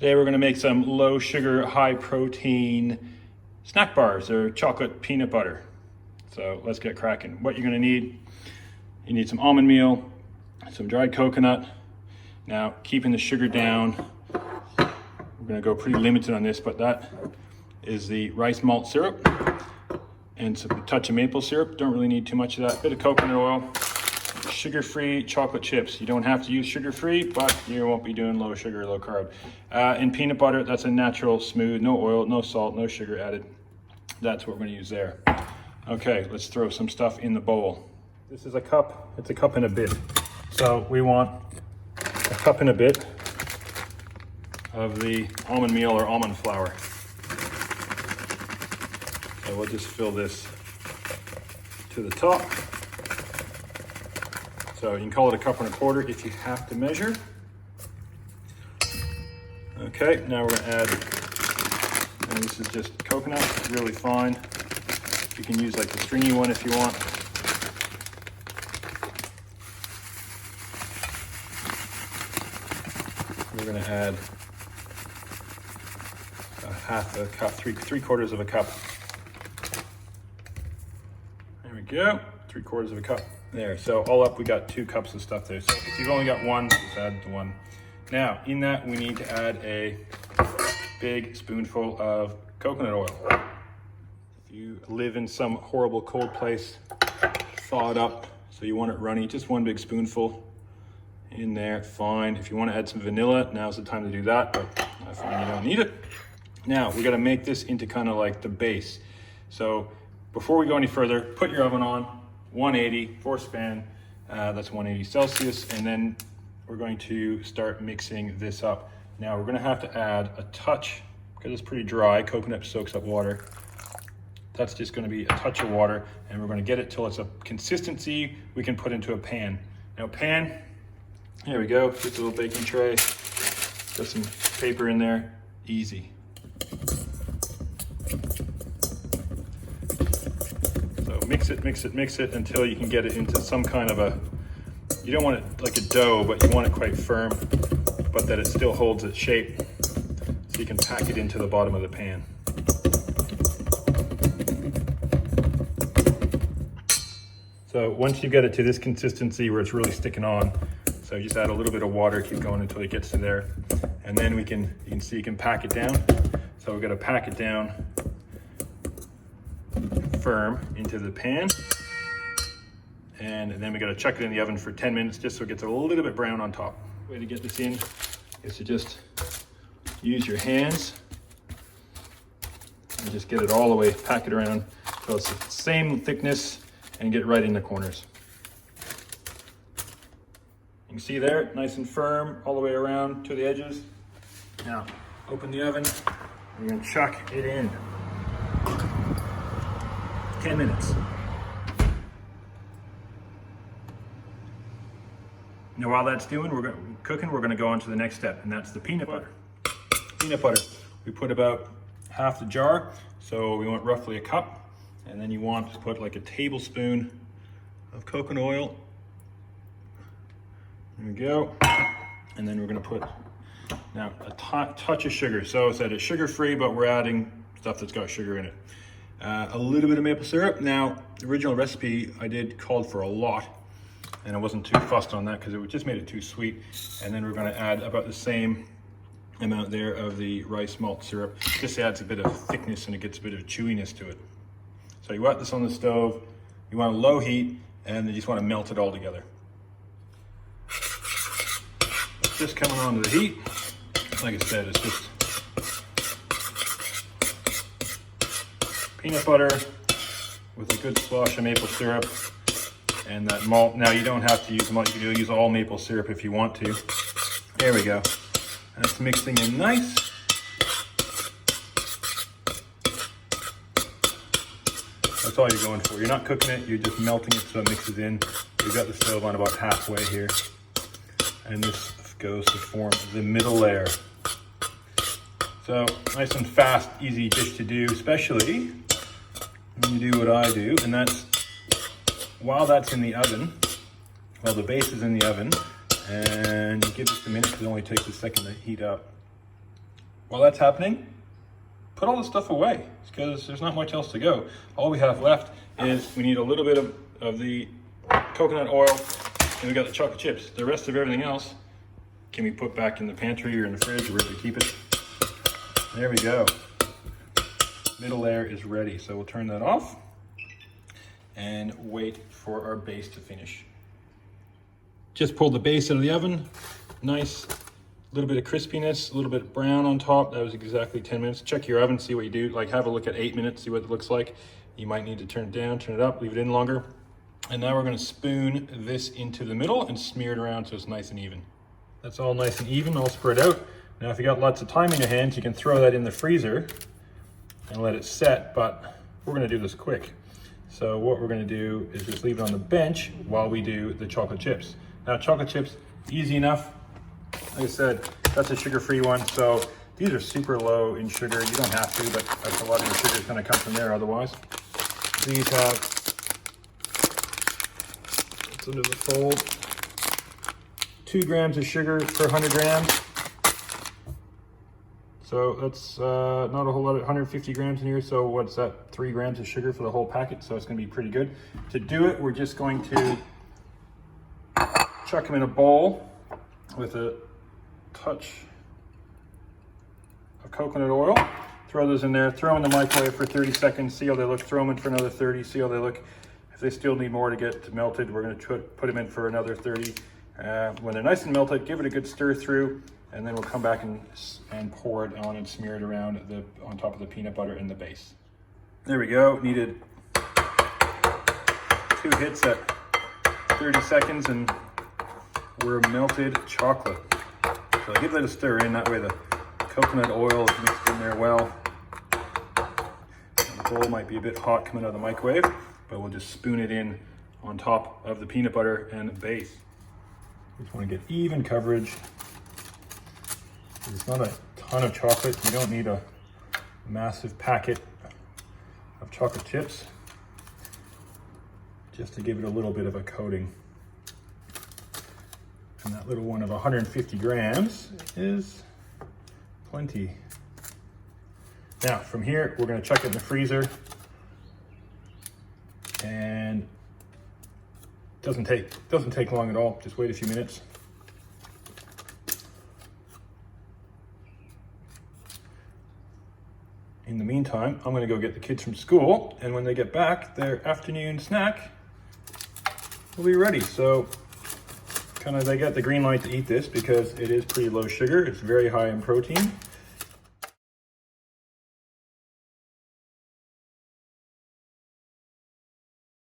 Today we're going to make some low sugar, high protein snack bars or chocolate peanut butter. So let's get cracking. What you're going to need, you need some almond meal, some dried coconut. Now keeping the sugar down, we're going to go pretty limited on this, but that is the rice malt syrup and a touch of maple syrup. Don't really need too much of that. Bit of coconut oil, sugar-free chocolate chips. You don't have to use sugar-free, but you won't be doing low sugar, low carb. And peanut butter, that's a natural, smooth, no oil, no salt, no sugar added. That's what we're gonna use there. Okay, let's throw some stuff in the bowl. This is a cup, it's a cup and a bit. So we want a cup and a bit of the almond meal or almond flour. So we'll just fill this to the top. So you can call it a cup and a quarter if you have to measure. Okay, now we're gonna add, and this is just coconut, really fine. You can use like the stringy one if you want. We're gonna add a half a cup, three quarters of a cup. There we go, 3/4 of a cup. There, so all up we got 2 cups of stuff there. So if you've only got one, just add the one. Now, in that we need to add a big spoonful of coconut oil. If you live in some horrible cold place, thaw it up so you want it runny, just 1 big spoonful in there, fine. If you want to add some vanilla, now's the time to do that, but I find you don't need it. Now, we got to make this into kind of like the base. So before we go any further, put your oven on 180 for span, that's 180 Celsius, and then we're going to start mixing this up. Now we're going to have to add a touch, because it's pretty dry, coconut soaks up water. That's just going to be a touch of water, and we're going to get it till it's a consistency we can put into a pan. Now pan, here we go, just a little baking tray, got some paper in there, easy. Mix it until you can get it into some kind of a, you don't want it like a dough, but you want it quite firm, but that it still holds its shape. So you can pack it into the bottom of the pan. So once you get it to this consistency where it's really sticking on, so you just add a little bit of water, keep going until it gets to there. And then you can see you can pack it down. So we're gonna pack it down firm into the pan, and then we got to chuck it in the oven for 10 minutes just so it gets a little bit brown on top. Way to get this in is to just use your hands and just get it all the way, pack it around so it's the same thickness and get right in the corners. You can see there, nice and firm all the way around to the edges. Now open the oven, we're going to chuck it in. 10 minutes. Now while that's cooking, we're going to go on to the next step, and that's the peanut butter. Peanut butter, we put about half the jar, so we want roughly a cup, and then you want to put like a tablespoon of coconut oil. There we go. And then we're going to put now a touch of sugar. So I said it's sugar-free, but we're adding stuff that's got sugar in it. A little bit of maple syrup. Now, the original recipe I did called for a lot, and I wasn't too fussed on that because it just made it too sweet. And then we're going to add about the same amount there of the rice malt syrup. This adds a bit of thickness and it gets a bit of chewiness to it. So you want this on the stove, you want a low heat, and you just want to melt it all together. It's just coming onto the heat. Like I said, it's just peanut butter with a good splash of maple syrup and that malt. Now you don't have to use malt, you can use all maple syrup if you want to. There we go. And it's mixing in nice. That's all you're going for. You're not cooking it, you're just melting it so it mixes in. We've got the stove on about halfway here. And this goes to form the middle layer. So nice and fast, easy dish to do, especially when you do what I do, and that's while that's in the oven, while the base is in the oven, and you give this a minute because it only takes a second to heat up. While that's happening, put all this stuff away because there's not much else to go. All we have left is we need a little bit of the coconut oil, and we got the chocolate chips. The rest of everything else can be put back in the pantry or in the fridge or wherever we keep it. There we go. Middle layer is ready. So we'll turn that off and wait for our base to finish. Just pulled the base out of the oven. Nice, little bit of crispiness, a little bit brown on top. That was exactly 10 minutes. Check your oven, see what you do. Like have a look at 8 minutes, see what it looks like. You might need to turn it down, turn it up, leave it in longer. And now we're gonna spoon this into the middle and smear it around so it's nice and even. That's all nice and even, all spread out. Now if you got lots of time in your hands, you can throw that in the freezer and let it set, but we're gonna do this quick. So what we're gonna do is just leave it on the bench while we do the chocolate chips. Now chocolate chips, easy enough. Like I said, that's a sugar-free one, so these are super low in sugar. You don't have to, but that's a lot of your sugar is gonna come from there otherwise. These have, it's under the fold, 2 grams of sugar per 100 grams. So that's not a whole lot, 150 grams in here. So what's that? 3 grams of sugar for the whole packet. So it's gonna be pretty good. To do it, we're just going to chuck them in a bowl with a touch of coconut oil. Throw those in there, throw them in the microwave for 30 seconds, see how they look, throw them in for another 30, see how they look. If they still need more to get melted, we're gonna put them in for another 30. When they're nice and melted, give it a good stir through, and then we'll come back and pour it on and smear it around on top of the peanut butter in the base. There we go, needed 2 hits at 30 seconds and we're melted chocolate. So give that a stir in, that way the coconut oil is mixed in there well. And the bowl might be a bit hot coming out of the microwave, but we'll just spoon it in on top of the peanut butter and the base. Just want to get even coverage. It's not a ton of chocolate. You don't need a massive packet of chocolate chips, just to give it a little bit of a coating. And that little one of 150 grams is plenty. Now from here, we're gonna chuck it in the freezer, and doesn't take long at all. Just wait a few minutes. In the meantime, I'm gonna go get the kids from school, and when they get back, their afternoon snack will be ready. So they got the green light to eat this because it is pretty low sugar. It's very high in protein.